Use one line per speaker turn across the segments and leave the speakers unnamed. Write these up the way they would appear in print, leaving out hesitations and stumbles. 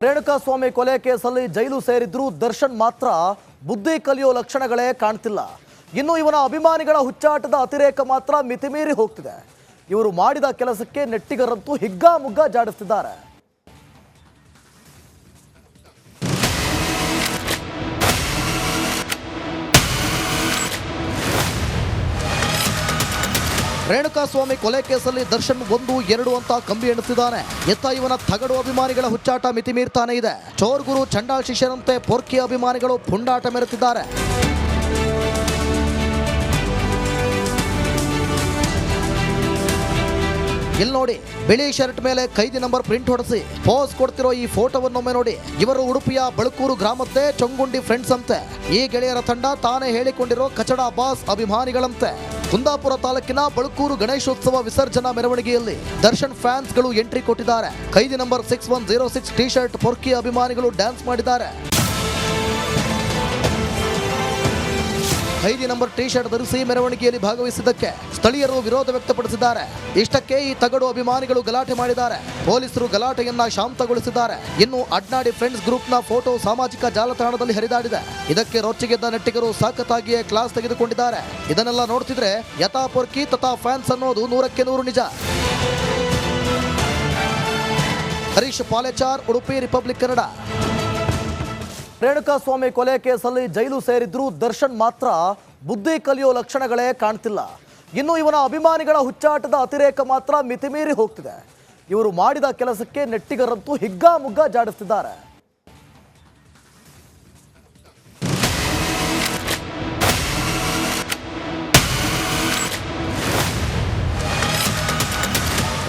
ರೇಣುಕಾಸ್ವಾಮಿ ಕೊಲೆ ಕೇಸಲ್ಲಿ ಜೈಲು ಸೇರಿದ್ರು ದರ್ಶನ್ ಮಾತ್ರ ಬುದ್ಧಿ ಕಲಿಯೋ ಲಕ್ಷಣಗಳೇ ಕಾಣ್ತಿಲ್ಲ. ಇನ್ನು ಇವನ ಅಭಿಮಾನಿಗಳ ಹುಚ್ಚಾಟದ ಅತಿರೇಕ ಮಾತ್ರ ಮಿತಿಮೀರಿ ಹೋಗ್ತಿದೆ. ಇವರು ಮಾಡಿದ ಕೆಲಸಕ್ಕೆ ನೆಟ್ಟಿಗರಂತೂ ಹಿಗ್ಗಾಮುಗ್ಗಾ ಜಾಡಿಸ್ತಿದ್ದಾರೆ. ರೇಣುಕಾಸ್ವಾಮಿ ಕೊಲೆ ಕೇಸಲ್ಲಿ ದರ್ಶನ್ 1, 2 ಅಂತ ಕಂಬಿ ಎಣಿಸಿದ್ದಾನೆ. ಎತ್ತ ಇವನ ತಗಡು ಅಭಿಮಾನಿಗಳ ಹುಚ್ಚಾಟ ಮಿತಿಮೀರ್ತಾನೆ ಇದೆ. ಚೋರ್ಗುರು ಚಂಡಾಲ್ ಶಿಷ್ಯರಂತೆ ಪೊರ್ಕಿ ಅಭಿಮಾನಿಗಳು ಪುಂಡಾಟ ಮೆರೆತಿದ್ದಾರೆ. ಇಲ್ಲಿ ನೋಡಿ, ಬಿಳಿ ಶರ್ಟ್ ಮೇಲೆ ಖೈದಿ ನಂಬರ್ ಪ್ರಿಂಟ್ ಹೊಡೆಸಿ ಪೋಸ್ ಕೊಡ್ತಿರೋ ಈ ಫೋಟೋವನ್ನೊಮ್ಮೆ ನೋಡಿ. ಇವರು ಉಡುಪಿಯ ಬಳಕೂರು ಗ್ರಾಮದ್ದೇ ಚೊಂಗುಂಡಿ ಫ್ರೆಂಡ್ಸ್ ಅಂತೆ. ಈ ಗೆಳೆಯರ ತಂಡ ತಾನೇ ಹೇಳಿಕೊಂಡಿರೋ ಕಚಡ ಬಾಸ್ ಅಭಿಮಾನಿಗಳಂತೆ. ಕುಂದಾಪುರ ತಾಲೂಕಿನ ಬಳಕೂರು ಗಣೇಶೋತ್ಸವ ವಿಸರ್ಜನಾ ಮೆರವಣಿಗೆಯಲ್ಲಿ ದರ್ಶನ್ ಫ್ಯಾನ್ಸ್ಗಳು ಎಂಟ್ರಿ ಕೊಟ್ಟಿದ್ದಾರೆ. ಖೈದಿ ನಂಬರ್ 6106 ಟಿ ಶರ್ಟ್ ಪೊರ್ಕಿ ಅಭಿಮಾನಿಗಳು ಡ್ಯಾನ್ಸ್ ಮಾಡಿದ್ದಾರೆ. ಖೈದಿ ನಂಬರ್ ಟಿ ಶರ್ಟ್ ಧರಿಸಿ ಮೆರವಣಿಗೆಯಲ್ಲಿ ಭಾಗವಹಿಸಿದ್ದಕ್ಕೆ ಸ್ಥಳೀಯರು ವಿರೋಧ ವ್ಯಕ್ತಪಡಿಸಿದ್ದಾರೆ. ಇಷ್ಟಕ್ಕೆ ಈ ತಗಡು ಅಭಿಮಾನಿಗಳು ಗಲಾಟೆ ಮಾಡಿದ್ದಾರೆ. ಪೊಲೀಸರು ಗಲಾಟೆಯನ್ನ ಶಾಂತಗೊಳಿಸಿದ್ದಾರೆ. ಇನ್ನು ಅಡ್ನಾಡಿ ಫ್ರೆಂಡ್ಸ್ ಗ್ರೂಪ್ನ ಫೋಟೋ ಸಾಮಾಜಿಕ ಜಾಲತಾಣದಲ್ಲಿ ಹರಿದಾಡಿದೆ. ಇದಕ್ಕೆ ರೊಚ್ಚಿಗೆದ್ದ ನೆಟ್ಟಿಗರು ಸಾಕತ್ತಾಗಿಯೇ ಕ್ಲಾಸ್ ತೆಗೆದುಕೊಂಡಿದ್ದಾರೆ. ಇದನ್ನೆಲ್ಲ ನೋಡ್ತಿದ್ರೆ ಯಥಾ ಪೊರ್ಕಿ ತಥಾ ಫ್ಯಾನ್ಸ್ ಅನ್ನೋದು 100ಕ್ಕೆ 100 ನಿಜ. ಹರೀಶ್ ಪಾಲೆಚಾರ್, ಉಡುಪಿ, ರಿಪಬ್ಲಿಕ್ ಕನ್ನಡ. ರೇಣುಕಾಸ್ವಾಮಿ ಕೊಲೆ ಕೇಸಲ್ಲಿ ಜೈಲು ಸೇರಿದ್ರು ದರ್ಶನ್ ಮಾತ್ರ ಬುದ್ಧಿ ಕಲಿಯೋ ಲಕ್ಷಣಗಳೇ ಕಾಣ್ತಿಲ್ಲ. ಇನ್ನು ಇವನ ಅಭಿಮಾನಿಗಳ ಹುಚ್ಚಾಟದ ಅತಿರೇಕ ಮಾತ್ರ ಮಿತಿಮೀರಿ ಹೋಗ್ತಿದೆ. ಇವರು ಮಾಡಿದ ಕೆಲಸಕ್ಕೆ ನೆಟ್ಟಿಗರಂತೂ ಹಿಗ್ಗಾಮುಗ್ಗಾ ಜಾಡಿಸ್ತಿದ್ದಾರೆ.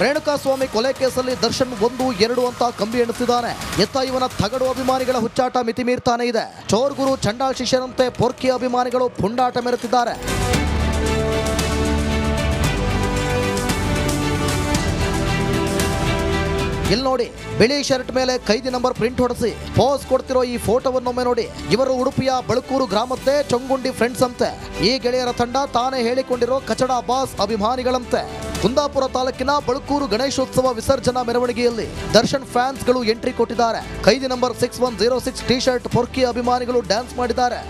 ರೇಣುಕಾಸ್ವಾಮಿ ಕೊಲೆ ಕೇಸಲ್ಲಿ ದರ್ಶನ್ 1, 2 ಅಂತ ಕಂಬಿ ಎಣಿಸಿದ್ದಾನೆ. ಎತ್ತ ಇವನ ತಗಡು ಅಭಿಮಾನಿಗಳ ಹುಚ್ಚಾಟ ಮಿತಿಮೀರ್ತಾನೆ ಇದೆ. ಚೋರ್ಗುರು ಚಂಡಾಲ್ ಶಿಷ್ಯರಂತೆ ಪೊರ್ಕಿ ಅಭಿಮಾನಿಗಳು ಪುಂಡಾಟ ಮೆರೆತಿದ್ದಾರೆ. ಇಲ್ಲಿ ನೋಡಿ, ಬಿಳಿ ಶರ್ಟ್ ಮೇಲೆ ಖೈದಿ ನಂಬರ್ ಪ್ರಿಂಟ್ ಹೊಡೆಸಿ ಪೋಸ್ ಕೊಡ್ತಿರೋ ಈ ಫೋಟೋವನ್ನೊಮ್ಮೆ ನೋಡಿ. ಇವರು ಉಡುಪಿಯ ಬಳಕೂರು ಗ್ರಾಮದ್ದೇ ಚೊಂಗುಂಡಿ ಫ್ರೆಂಡ್ಸ್ ಅಂತೆ. ಈ ಗೆಳೆಯರ ತಂಡ ತಾನೇ ಹೇಳಿಕೊಂಡಿರೋ ಕಚಡ ಬಾಸ್ ಅಭಿಮಾನಿಗಳಂತೆ. ಕುಂದಾಪುರ ತಾಲೂಕಿನ ಬಳಕೂರು ಗಣೇಶೋತ್ಸವ ವಿಸರ್ಜನಾ ಮೆರವಣಿಗೆಯಲ್ಲಿ ದರ್ಶನ್ ಫ್ಯಾನ್ಸ್ಗಳು ಎಂಟ್ರಿ ಕೊಟ್ಟಿದ್ದಾರೆ. ಖೈದಿ ನಂಬರ್ 6106 ಟಿ ಶರ್ಟ್ ಪೊರ್ಕಿ ಅಭಿಮಾನಿಗಳು ಡ್ಯಾನ್ಸ್ ಮಾಡಿದ್ದಾರೆ.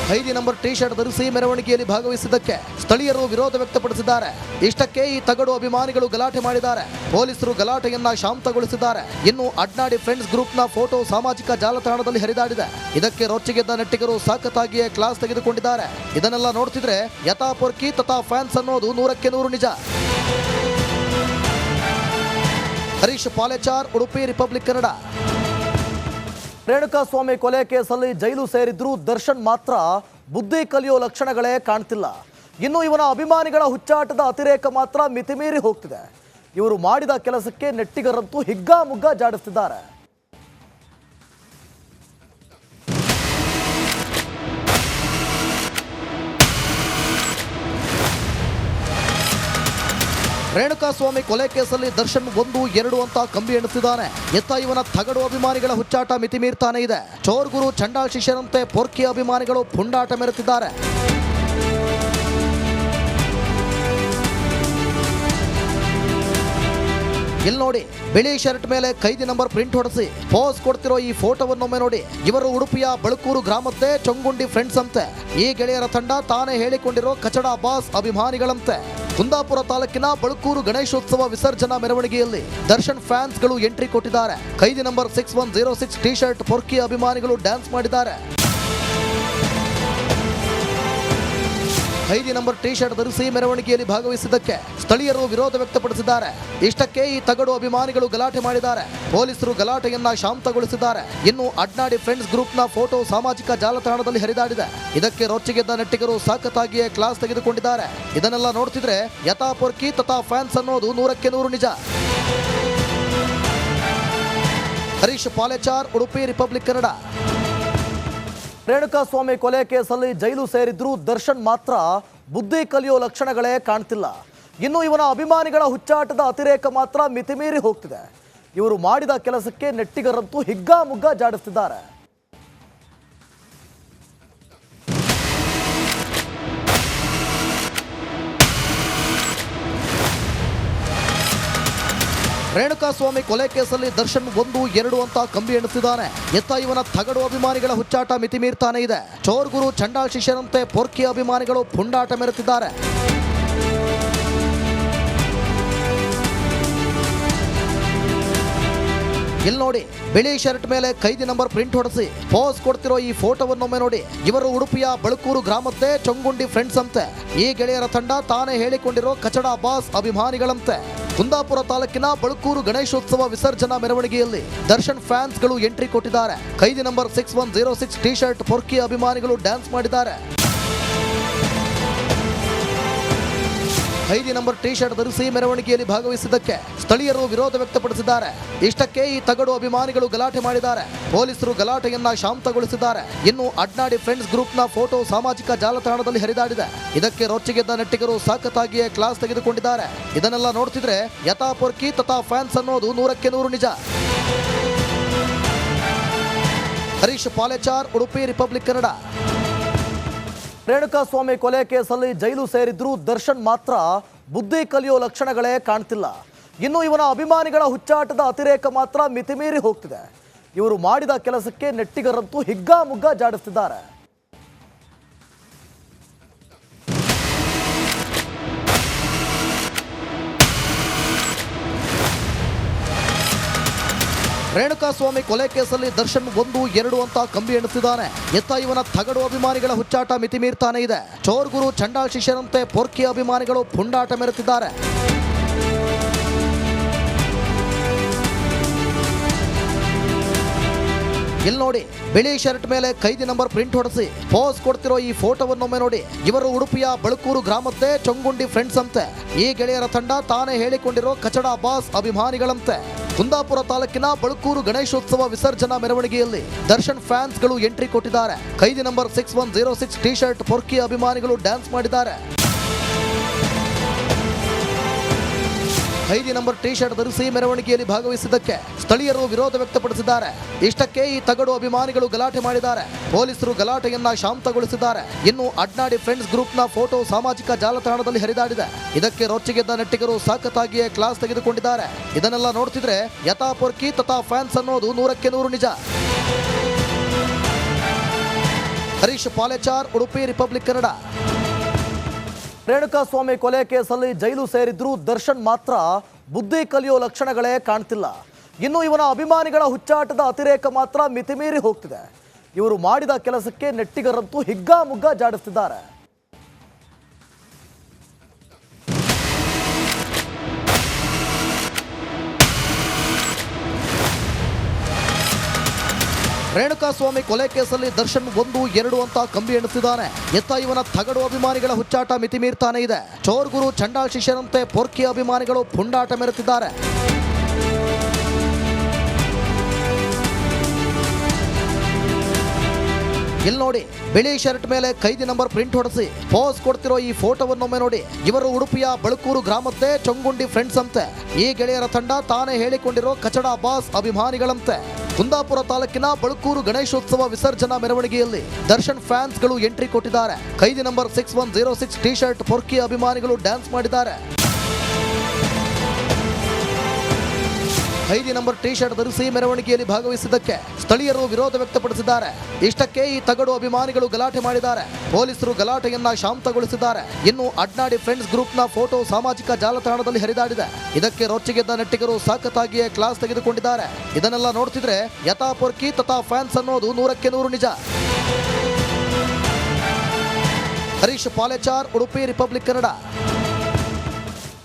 ಖೈದಿ ನಂಬರ್ ಟಿ ಶರ್ಟ್ ಧರಿಸಿ ಮೆರವಣಿಗೆಯಲ್ಲಿ ಭಾಗವಹಿಸಿದ್ದಕ್ಕೆ ಸ್ಥಳೀಯರು ವಿರೋಧ ವ್ಯಕ್ತಪಡಿಸಿದ್ದಾರೆ. ಇಷ್ಟಕ್ಕೆ ಈ ತಗಡು ಅಭಿಮಾನಿಗಳು ಗಲಾಟೆ ಮಾಡಿದ್ದಾರೆ. ಪೊಲೀಸರು ಗಲಾಟೆಯನ್ನ ಶಾಂತಗೊಳಿಸಿದ್ದಾರೆ. ಇನ್ನು ಅಡ್ನಾಡಿ ಫ್ರೆಂಡ್ಸ್ ಗ್ರೂಪ್ನ ಫೋಟೋ ಸಾಮಾಜಿಕ ಜಾಲತಾಣದಲ್ಲಿ ಹರಿದಾಡಿದೆ. ಇದಕ್ಕೆ ರೊಚ್ಚಿಗೆದ್ದ ನೆಟ್ಟಿಗರು ಸಾಕತ್ತಾಗಿಯೇ ಕ್ಲಾಸ್ ತೆಗೆದುಕೊಂಡಿದ್ದಾರೆ. ಇದನ್ನೆಲ್ಲ ನೋಡ್ತಿದ್ರೆ ಯಥಾ ಪೊರ್ಕಿ ತಥಾ ಫ್ಯಾನ್ಸ್ ಅನ್ನೋದು 100ಕ್ಕೆ 100 ನಿಜ. ಹರೀಶ್ ಪಾಲೆಚಾರ್, ಉಡುಪಿ, ರಿಪಬ್ಲಿಕ್ ಕನ್ನಡ. ರೇಣುಕಾಸ್ವಾಮಿ ಕೊಲೆ ಕೇಸಲ್ಲಿ ಜೈಲು ಸೇರಿದ್ರು ದರ್ಶನ್ ಮಾತ್ರ ಬುದ್ಧಿ ಕಲಿಯೋ ಲಕ್ಷಣಗಳೇ ಕಾಣ್ತಿಲ್ಲ. ಇನ್ನು ಇವನ ಅಭಿಮಾನಿಗಳ ಹುಚ್ಚಾಟದ ಅತಿರೇಕ ಮಾತ್ರ ಮಿತಿಮೀರಿ ಹೋಗ್ತಿದೆ. ಇವರು ಮಾಡಿದ ಕೆಲಸಕ್ಕೆ ನೆಟ್ಟಿಗರಂತೂ ಹಿಗ್ಗಾಮುಗ್ಗಾ ಜಾಡಿಸ್ತಿದ್ದಾರೆ. ರೇಣುಕಾಸ್ವಾಮಿ ಕೊಲೆ ಕೇಸಲ್ಲಿ ದರ್ಶನ್ 1, 2 ಅಂತ ಕಂಬಿ ಎಣಿಸಿದ್ದಾನೆ. ಎತ್ತ ಇವನ ತಗಡು ಅಭಿಮಾನಿಗಳ ಹುಚ್ಚಾಟ ಮಿತಿಮೀರ್ತಾನೆ ಇದೆ. ಚೋರ್ಗುರು ಚಂಡಾಲ್ ಶಿಷ್ಯರಂತೆ ಪೊರ್ಕಿ ಅಭಿಮಾನಿಗಳು ಪುಂಡಾಟ ಮೆರೆತಿದ್ದಾರೆ. ಇಲ್ಲಿ ನೋಡಿ, ಬಿಳಿ ಶರ್ಟ್ ಮೇಲೆ ಖೈದಿ ನಂಬರ್ ಪ್ರಿಂಟ್ ಹೊಡೆಸಿ ಪೋಸ್ ಕೊಡ್ತಿರೋ ಈ ಫೋಟೋವನ್ನೊಮ್ಮೆ ನೋಡಿ. ಇವರು ಉಡುಪಿಯ ಬಳಕೂರು ಗ್ರಾಮದ್ದೇ ಚೊಂಗುಂಡಿ ಫ್ರೆಂಡ್ಸ್ ಅಂತೆ. ಈ ಗೆಳೆಯರ ತಂಡ ತಾನೇ ಹೇಳಿಕೊಂಡಿರೋ ಕಚಡ ಬಾಸ್ ಅಭಿಮಾನಿಗಳಂತೆ. ಕುಂದಾಪುರ ತಾಲೂಕಿನ ಬಳಕೂರು ಗಣೇಶೋತ್ಸವ ವಿಸರ್ಜನಾ ಮೆರವಣಿಗೆಯಲ್ಲಿ ದರ್ಶನ್ ಫ್ಯಾನ್ಸ್ಗಳು ಎಂಟ್ರಿ ಕೊಟ್ಟಿದ್ದಾರೆ. ಖೈದಿ ನಂಬರ್ 6106 ಟಿ ಶರ್ಟ್ ಪೊರ್ಕಿ ಅಭಿಮಾನಿಗಳು ಡ್ಯಾನ್ಸ್ ಮಾಡಿದ್ದಾರೆ. ಖೈದಿ ನಂಬರ್ ಟಿ ಶರ್ಟ್ ಧರಿಸಿ ಮೆರವಣಿಗೆಯಲ್ಲಿ ಭಾಗವಹಿಸಿದ್ದಕ್ಕೆ ಸ್ಥಳೀಯರು ವಿರೋಧ ವ್ಯಕ್ತಪಡಿಸಿದ್ದಾರೆ. ಇಷ್ಟಕ್ಕೆ ಈ ತಗಡು ಅಭಿಮಾನಿಗಳು ಗಲಾಟೆ ಮಾಡಿದ್ದಾರೆ. ಪೊಲೀಸರು ಗಲಾಟೆಯನ್ನ ಶಾಂತಗೊಳಿಸಿದ್ದಾರೆ. ಇನ್ನು ಅಡ್ನಾಡಿ ಫ್ರೆಂಡ್ಸ್ ಗ್ರೂಪ್ನ ಫೋಟೋ ಸಾಮಾಜಿಕ ಜಾಲತಾಣದಲ್ಲಿ ಹರಿದಾಡಿದೆ. ಇದಕ್ಕೆ ರೊಚ್ಚಿಗೆದ್ದ ನೆಟ್ಟಿಗರು ಸಾಕತ್ತಾಗಿಯೇ ಕ್ಲಾಸ್ ತೆಗೆದುಕೊಂಡಿದ್ದಾರೆ. ಇದನ್ನೆಲ್ಲ ನೋಡ್ತಿದ್ರೆ ಯಥಾ ಪೊರ್ಕಿ ತಥಾ ಫ್ಯಾನ್ಸ್ ಅನ್ನೋದು 100ಕ್ಕೆ 100 ನಿಜ. ಹರೀಶ್ ಪಾಲೆಚಾರ್, ಉಡುಪಿ, ರಿಪಬ್ಲಿಕ್ ಕನ್ನಡ. ರೇಣುಕಾಸ್ವಾಮಿ ಕೊಲೆ ಕೇಸಲ್ಲಿ ಜೈಲು ಸೇರಿದ್ರು ದರ್ಶನ್ ಮಾತ್ರ ಬುದ್ಧಿ ಕಲಿಯೋ ಲಕ್ಷಣಗಳೇ ಕಾಣ್ತಿಲ್ಲ. ಇನ್ನು ಇವನ ಅಭಿಮಾನಿಗಳ ಹುಚ್ಚಾಟದ ಅತಿರೇಕ ಮಾತ್ರ ಮಿತಿಮೀರಿ ಹೋಗ್ತಿದೆ. ಇವರು ಮಾಡಿದ ಕೆಲಸಕ್ಕೆ ನೆಟ್ಟಿಗರಂತೂ ಹಿಗ್ಗಾಮುಗ್ಗಾ ಜಾಡಿಸ್ತಿದ್ದಾರೆ. ರೇಣುಕಾಸ್ವಾಮಿ ಕೊಲೆ ಕೇಸಲ್ಲಿ ದರ್ಶನ್ 1, 2 ಅಂತ ಕಂಬಿ ಎಣಿಸಿದ್ದಾನೆ. ಎತ್ತ ಇವನ ತಗಡು ಅಭಿಮಾನಿಗಳ ಹುಚ್ಚಾಟ ಮಿತಿ ಮೀರ್ತಾನೆ ಇದೆ. ಚೋರ್ಗುರು ಚಂಡಾಳ ಶಿಷ್ಯರಂತೆ ಪೊರ್ಕಿ ಅಭಿಮಾನಿಗಳು ಪುಂಡಾಟ ಮೆರೆತಿದ್ದಾರೆ. ಇಲ್ಲಿ ನೋಡಿ, ಬಿಳಿ ಶರ್ಟ್ ಮೇಲೆ ಖೈದಿ ನಂಬರ್ ಪ್ರಿಂಟ್ ಹೊಡೆಸಿ ಪೋಸ್ ಕೊಡ್ತಿರೋ ಈ ಫೋಟೋವನ್ನೊಮ್ಮೆ ನೋಡಿ. ಇವರು ಉಡುಪಿಯ ಬಳಕೂರು ಗ್ರಾಮത്തെ ಚೊಂಗುಂಡಿ ಫ್ರೆಂಡ್ಸ್ ಅಂತೆ. ಈ ಗೆಳೆಯರ ತಂಡ ತಾನೇ ಹೇಳಿಕೊಂಡಿರೋ ಕಚಡ ಬಾಸ್ ಅಭಿಮಾನಿಗಳಂತೆ. ಕುಂದಾಪುರ ತಾಲೂಕಿನ ಬಳಕೂರು ಗಣೇಶೋತ್ಸವ ವಿಸರ್ಜನಾ ಮೆರವಣಿಗೆಯಲ್ಲಿ ದರ್ಶನ್ ಫ್ಯಾನ್ಸ್ಗಳು ಎಂಟ್ರಿ ಕೊಟ್ಟಿದ್ದಾರೆ. ಖೈದಿ ನಂಬರ್ 6106 ಟಿ ಶರ್ಟ್ ಪೊರ್ಕಿ ಅಭಿಮಾನಿಗಳು ಡ್ಯಾನ್ಸ್ ಮಾಡಿದ್ದಾರೆ. ಖೈದಿ ನಂಬರ್ ಟಿ ಶರ್ಟ್ ಧರಿಸಿ ಮೆರವಣಿಗೆಯಲ್ಲಿ ಭಾಗವಹಿಸಿದ್ದಕ್ಕೆ ಸ್ಥಳೀಯರು ವಿರೋಧ ವ್ಯಕ್ತಪಡಿಸಿದ್ದಾರೆ. ಇಷ್ಟಕ್ಕೆ ಈ ತಗಡು ಅಭಿಮಾನಿಗಳು ಗಲಾಟೆ ಮಾಡಿದ್ದಾರೆ. ಪೊಲೀಸರು ಗಲಾಟೆಯನ್ನ ಶಾಂತಗೊಳಿಸಿದ್ದಾರೆ. ಇನ್ನು ಅಡ್ನಾಡಿ ಫ್ರೆಂಡ್ಸ್ ಗ್ರೂಪ್ನ ಫೋಟೋ ಸಾಮಾಜಿಕ ಜಾಲತಾಣದಲ್ಲಿ ಹರಿದಾಡಿದೆ. ಇದಕ್ಕೆ ರೊಚ್ಚಿಗೆದ್ದ ನೆಟ್ಟಿಗರು ಸಾಕತ್ತಾಗಿಯೇ ಕ್ಲಾಸ್ ತೆಗೆದುಕೊಂಡಿದ್ದಾರೆ. ಇದನ್ನೆಲ್ಲ ನೋಡ್ತಿದ್ರೆ ಯಥಾ ಪೊರ್ಕಿ ತಥಾ ಫ್ಯಾನ್ಸ್ ಅನ್ನೋದು 100ಕ್ಕೆ 100 ನಿಜ. ಹರೀಶ್ ಪಾಲೆಚಾರ್, ಉಡುಪಿ, ರಿಪಬ್ಲಿಕ್ ಕನ್ನಡ. ರೇಣುಕಾಸ್ವಾಮಿ ಕೊಲೆ ಕೇಸಲ್ಲಿ ಜೈಲು ಸೇರಿದ್ರು ದರ್ಶನ್ ಮಾತ್ರ ಬುದ್ಧಿ ಕಲಿಯೋ ಲಕ್ಷಣಗಳೇ ಕಾಣ್ತಿಲ್ಲ. ಇನ್ನು ಇವನ ಅಭಿಮಾನಿಗಳ ಹುಚ್ಚಾಟದ ಅತಿರೇಕ ಮಾತ್ರ ಮಿತಿಮೀರಿ ಹೋಗ್ತಿದೆ. ಇವರು ಮಾಡಿದ ಕೆಲಸಕ್ಕೆ ನೆಟ್ಟಿಗರಂತೂ ಹಿಗ್ಗಾಮುಗ್ಗಾ ಜಾಡಿಸ್ತಿದ್ದಾರೆ. ರೇಣುಕಾಸ್ವಾಮಿ ಕೊಲೆ ಕೇಸಲ್ಲಿ ದರ್ಶನ್ 1, 2 ಅಂತ ಕಂಬಿ ಎಣಿಸಿದ್ದಾನೆ. ಎತ್ತ ಇವನ ತಗಡು ಅಭಿಮಾನಿಗಳ ಹುಚ್ಚಾಟ ಮಿತಿ ಮೀರ್ತಾನೆ ಇದೆ. ಚೋರ್ಗುರು ಚಂಡಾಳ ಶಿಷ್ಯರಂತೆ ಪೊರ್ಕಿ ಅಭಿಮಾನಿಗಳು ಪುಂಡಾಟ ಮೆರೆತಿದ್ದಾರೆ. ಇಲ್ಲಿ ನೋಡಿ, ಬಿಳಿ ಶರ್ಟ್ ಮೇಲೆ ಖೈದಿ ನಂಬರ್ ಪ್ರಿಂಟ್ ಹೊಡೆಸಿ ಪೋಸ್ ಕೊಡ್ತಿರೋ ಈ ಫೋಟೋವನ್ನೊಮ್ಮೆ ನೋಡಿ. ಇವರು ಉಡುಪಿಯ ಬಳಕೂರು ಗ್ರಾಮത്തെ ಚೊಂಗುಂಡಿ ಫ್ರೆಂಡ್ಸ್ ಅಂತೆ. ಈ ಗೆಳೆಯರ ತಂಡ ತಾನೇ ಹೇಳಿಕೊಂಡಿರೋ ಕಚಡ ಬಾಸ್ ಅಭಿಮಾನಿಗಳಂತೆ. ಕುಂದಾಪುರ ತಾಲೂಕಿನ ಬಳಕೂರು ಗಣೇಶೋತ್ಸವ ವಿಸರ್ಜನಾ ಮೆರವಣಿಗೆಯಲ್ಲಿ ದರ್ಶನ್ ಫ್ಯಾನ್ಸ್ಗಳು ಎಂಟ್ರಿ ಕೊಟ್ಟಿದ್ದಾರೆ. ಖೈದಿ ನಂಬರ್ 6106 ಟಿ ಶರ್ಟ್ ಪೊರ್ಕಿ ಅಭಿಮಾನಿಗಳು ಡ್ಯಾನ್ಸ್ ಮಾಡಿದ್ದಾರೆ. ಖೈದಿ ನಂಬರ್ ಟಿ ಶರ್ಟ್ ಧರಿಸಿ ಮೆರವಣಿಗೆಯಲ್ಲಿ ಭಾಗವಹಿಸಿದ್ದಕ್ಕೆ ಸ್ಥಳೀಯರು ವಿರೋಧ ವ್ಯಕ್ತಪಡಿಸಿದ್ದಾರೆ. ಇಷ್ಟಕ್ಕೆ ಈ ತಗಡು ಅಭಿಮಾನಿಗಳು ಗಲಾಟೆ ಮಾಡಿದ್ದಾರೆ. ಪೊಲೀಸರು ಗಲಾಟೆಯನ್ನ ಶಾಂತಗೊಳಿಸಿದ್ದಾರೆ. ಇನ್ನು ಅಡ್ನಾಡಿ ಫ್ರೆಂಡ್ಸ್ ಗ್ರೂಪ್ನ ಫೋಟೋ ಸಾಮಾಜಿಕ ಜಾಲತಾಣದಲ್ಲಿ ಹರಿದಾಡಿದೆ. ಇದಕ್ಕೆ ರೊಚ್ಚಿಗೆದ್ದ ನೆಟ್ಟಿಗರು ಸಾಕತ್ತಾಗಿಯೇ ಕ್ಲಾಸ್ ತೆಗೆದುಕೊಂಡಿದ್ದಾರೆ. ಇದನ್ನೆಲ್ಲ ನೋಡ್ತಿದ್ರೆ ಯಥಾ ಪೊರ್ಕಿ ತಥಾ ಫ್ಯಾನ್ಸ್ ಅನ್ನೋದು 100ಕ್ಕೆ 100 ನಿಜ. ಹರೀಶ್ ಪಾಲೆಚಾರ್, ಉಡುಪಿ, ರಿಪಬ್ಲಿಕ್ ಕನ್ನಡ. ರೇಣುಕಾಸ್ವಾಮಿ ಕೊಲೆ ಕೇಸಲ್ಲಿ ಜೈಲು ಸೇರಿದ್ರು ದರ್ಶನ್ ಮಾತ್ರ ಬುದ್ಧಿ ಕಲಿಯೋ ಲಕ್ಷಣಗಳೇ ಕಾಣ್ತಿಲ್ಲ. ಇನ್ನು ಇವನ ಅಭಿಮಾನಿಗಳ ಹುಚ್ಚಾಟದ ಅತಿರೇಕ ಮಾತ್ರ ಮಿತಿಮೀರಿ ಹೋಗ್ತಿದೆ. ಇವರು ಮಾಡಿದ ಕೆಲಸಕ್ಕೆ ನೆಟ್ಟಿಗರಂತೂ ಹಿಗ್ಗಾಮುಗ್ಗಾ ಜಾಡಿಸ್ತಿದ್ದಾರೆ. ರೇಣುಕಾಸ್ವಾಮಿ ಕೊಲೆ ಕೇಸಲ್ಲಿ ದರ್ಶನ್ 1, 2 ಅಂತ ಕಂಬಿ ಎಣಿಸಿದ್ದಾನೆ. ಎತ್ತ ಇವನ ತಗಡು ಅಭಿಮಾನಿಗಳ ಹುಚ್ಚಾಟ ಮಿತಿ ಮೀರ್ತಾನೆ ಇದೆ. ಚೋರ್ಗುರು ಚಂಡಾಳ ಶಿಷ್ಯರಂತೆ ಪೊರ್ಕಿ ಅಭಿಮಾನಿಗಳು ಪುಂಡಾಟ ಮೆರೆತಿದ್ದಾರೆ. ಇಲ್ಲಿ ನೋಡಿ, ಬಿಳಿ ಶರ್ಟ್ ಮೇಲೆ ಖೈದಿ ನಂಬರ್ ಪ್ರಿಂಟ್ ಹೊಡೆಸಿ ಪೋಸ್ ಕೊಡ್ತಿರೋ ಈ ಫೋಟೋವನ್ನೊಮ್ಮೆ ನೋಡಿ. ಇವರು ಉಡುಪಿಯ ಬಳಕೂರು ಗ್ರಾಮത്തെ ಚೊಂಗುಂಡಿ ಫ್ರೆಂಡ್ಸ್ ಅಂತೆ. ಈ ಗೆಳೆಯರ ತಂಡ ತಾನೇ ಹೇಳಿಕೊಂಡಿರೋ ಕಚಡ ಬಾಸ್ ಅಭಿಮಾನಿಗಳಂತೆ. ಕುಂದಾಪುರ ತಾಲೂಕಿನ ಬಳಕೂರು ಗಣೇಶೋತ್ಸವ ವಿಸರ್ಜನಾ ಮೆರವಣಿಗೆಯಲ್ಲಿ ದರ್ಶನ್ ಫ್ಯಾನ್ಸ್ಗಳು ಎಂಟ್ರಿ ಕೊಟ್ಟಿದ್ದಾರೆ. ಖೈದಿ ನಂಬರ್ 6106 ಟಿ ಶರ್ಟ್ ಪೊರ್ಕಿ ಅಭಿಮಾನಿಗಳು ಡ್ಯಾನ್ಸ್ ಮಾಡಿದ್ದಾರೆ. ಖೈದಿ ನಂಬರ್ ಟಿ ಶರ್ಟ್ ಧರಿಸಿ ಮೆರವಣಿಗೆಯಲ್ಲಿ ಭಾಗವಹಿಸಿದ್ದಕ್ಕೆ ಸ್ಥಳೀಯರು ವಿರೋಧ ವ್ಯಕ್ತಪಡಿಸಿದ್ದಾರೆ. ಇಷ್ಟಕ್ಕೆ ಈ ತಗಡು ಅಭಿಮಾನಿಗಳು ಗಲಾಟೆ ಮಾಡಿದ್ದಾರೆ. ಪೊಲೀಸರು ಗಲಾಟೆಯನ್ನ ಶಾಂತಗೊಳಿಸಿದ್ದಾರೆ. ಇನ್ನು ಅಡ್ನಾಡಿ ಫ್ರೆಂಡ್ಸ್ ಗ್ರೂಪ್ನ ಫೋಟೋ ಸಾಮಾಜಿಕ ಜಾಲತಾಣದಲ್ಲಿ ಹರಿದಾಡಿದೆ. ಇದಕ್ಕೆ ರೊಚ್ಚಿಗೆದ್ದ ನೆಟ್ಟಿಗರು ಸಾಕತ್ತಾಗಿಯೇ ಕ್ಲಾಸ್ ತೆಗೆದುಕೊಂಡಿದ್ದಾರೆ. ಇದನ್ನೆಲ್ಲ ನೋಡ್ತಿದ್ರೆ ಯಥಾ ಪೊರ್ಕಿ ತಥಾ ಫ್ಯಾನ್ಸ್ ಅನ್ನೋದು 100ಕ್ಕೆ 100 ನಿಜ. ಹರೀಶ್ ಪಾಲೆಚಾರ್, ಉಡುಪಿ, ರಿಪಬ್ಲಿಕ್ ಕನ್ನಡ.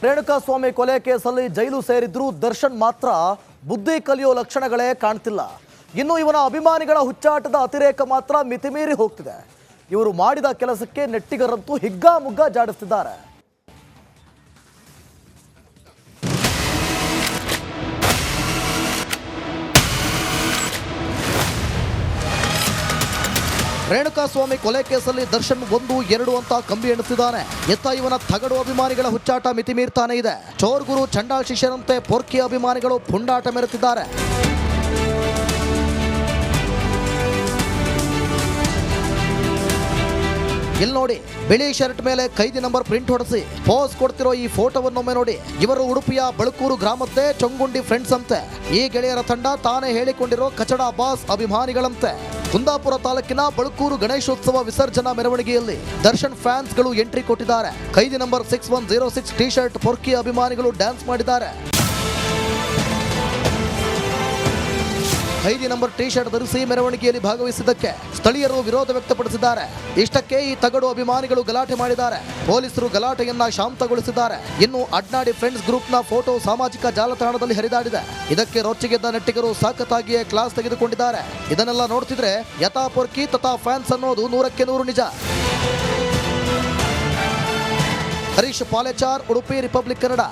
ರೇಣುಕಾಸ್ವಾಮಿ ಕೊಲೆ ಕೇಸಲ್ಲಿ ಜೈಲು ಸೇರಿದ್ರು ದರ್ಶನ್ ಮಾತ್ರ ಬುದ್ಧಿ ಕಲಿಯೋ ಲಕ್ಷಣಗಳೇ ಕಾಣ್ತಿಲ್ಲ. ಇನ್ನು ಇವನ ಅಭಿಮಾನಿಗಳ ಹುಚ್ಚಾಟದ ಅತಿರೇಕ ಮಾತ್ರ ಮಿತಿಮೀರಿ ಹೋಗ್ತಿದೆ. ಇವರು ಮಾಡಿದ ಕೆಲಸಕ್ಕೆ ನೆಟ್ಟಿಗರಂತೂ ಹಿಗ್ಗಾಮುಗ್ಗಾ ಜಾಡಿಸ್ತಿದ್ದಾರೆ. ರೇಣುಕಾಸ್ವಾಮಿ ಕೊಲೆ ಕೇಸಲ್ಲಿ ದರ್ಶನ್ 1, 2 ಅಂತ ಕಂಬಿ ಎಣಿಸಿದ್ದಾನೆ. ಎತ್ತ ಇವನ ತಗಡು ಅಭಿಮಾನಿಗಳ ಹುಚ್ಚಾಟ ಮಿತಿ ಮೀರ್ತಾನೆ ಇದೆ. ಚೋರ್ಗುರು ಚಂಡಾಳ ಶಿಷ್ಯರಂತೆ ಪೊರ್ಕಿ ಅಭಿಮಾನಿಗಳು ಪುಂಡಾಟ ಮೆರೆತಿದ್ದಾರೆ. ಇಲ್ಲಿ ನೋಡಿ, ಬಿಳಿ ಶರ್ಟ್ ಮೇಲೆ ಖೈದಿ ನಂಬರ್ ಪ್ರಿಂಟ್ ಹೊಡೆಸಿ ಪೋಸ್ ಕೊಡ್ತಿರೋ ಈ ಫೋಟೋವನ್ನೊಮ್ಮೆ ನೋಡಿ. ಇವರು ಉಡುಪಿಯ ಬಳಕೂರು ಗ್ರಾಮത്തെ ಚೊಂಗುಂಡಿ ಫ್ರೆಂಡ್ಸ್ ಅಂತೆ. ಈ ಗೆಳೆಯರ ತಂಡ ತಾನೇ ಹೇಳಿಕೊಂಡಿರೋ ಕಚಡ ಬಾಸ್ ಅಭಿಮಾನಿಗಳಂತೆ. ಕುಂದಾಪುರ ತಾಲೂಕಿನ ಬಳಕೂರು ಗಣೇಶೋತ್ಸವ ವಿಸರ್ಜನಾ ಮೆರವಣಿಗೆಯಲ್ಲಿ ದರ್ಶನ್ ಫ್ಯಾನ್ಸ್ ಗಳು ಎಂಟ್ರಿ ಕೊಟ್ಟಿದ್ದಾರೆ. ಖೈದಿ ನಂಬರ್ 6106 ಟಿ ಶರ್ಟ್ ಪೊರ್ಕಿ ಅಭಿಮಾನಿಗಳು ಡ್ಯಾನ್ಸ್ ಮಾಡಿದ್ದಾರೆ. ಖೈದಿ ನಂಬರ್ ಟಿ ಶರ್ಟ್ ಧರಿಸಿ ಮೆರವಣಿಗೆಯಲ್ಲಿ ಭಾಗವಹಿಸಿದ್ದಕ್ಕೆ ಸ್ಥಳೀಯರು ವಿರೋಧ ವ್ಯಕ್ತಪಡಿಸಿದ್ದಾರೆ. ಇಷ್ಟಕ್ಕೆ ಈ ತಗಡು ಅಭಿಮಾನಿಗಳು ಗಲಾಟೆ ಮಾಡಿದ್ದಾರೆ. ಪೊಲೀಸರು ಗಲಾಟೆಯನ್ನ ಶಾಂತಗೊಳಿಸಿದ್ದಾರೆ. ಇನ್ನು ಅಡ್ನಾಡಿ ಫ್ರೆಂಡ್ಸ್ ಗ್ರೂಪ್ನ ಫೋಟೋ ಸಾಮಾಜಿಕ ಜಾಲತಾಣದಲ್ಲಿ ಹರಿದಾಡಿದೆ. ಇದಕ್ಕೆ ರೊಚ್ಚಿಗೆದ್ದ ನೆಟ್ಟಿಗರು ಸಾಕತ್ತಾಗಿಯೇ ಕ್ಲಾಸ್ ತೆಗೆದುಕೊಂಡಿದ್ದಾರೆ. ಇದನ್ನೆಲ್ಲ ನೋಡ್ತಿದ್ರೆ ಯಥಾ ಪೊರ್ಕಿ ತಥಾ ಫ್ಯಾನ್ಸ್ ಅನ್ನೋದು 100ಕ್ಕೆ 100 ನಿಜ. ಹರೀಶ್ ಪಾಲೆಚಾರ್, ಉಡುಪಿ, ರಿಪಬ್ಲಿಕ್ ಕನ್ನಡ.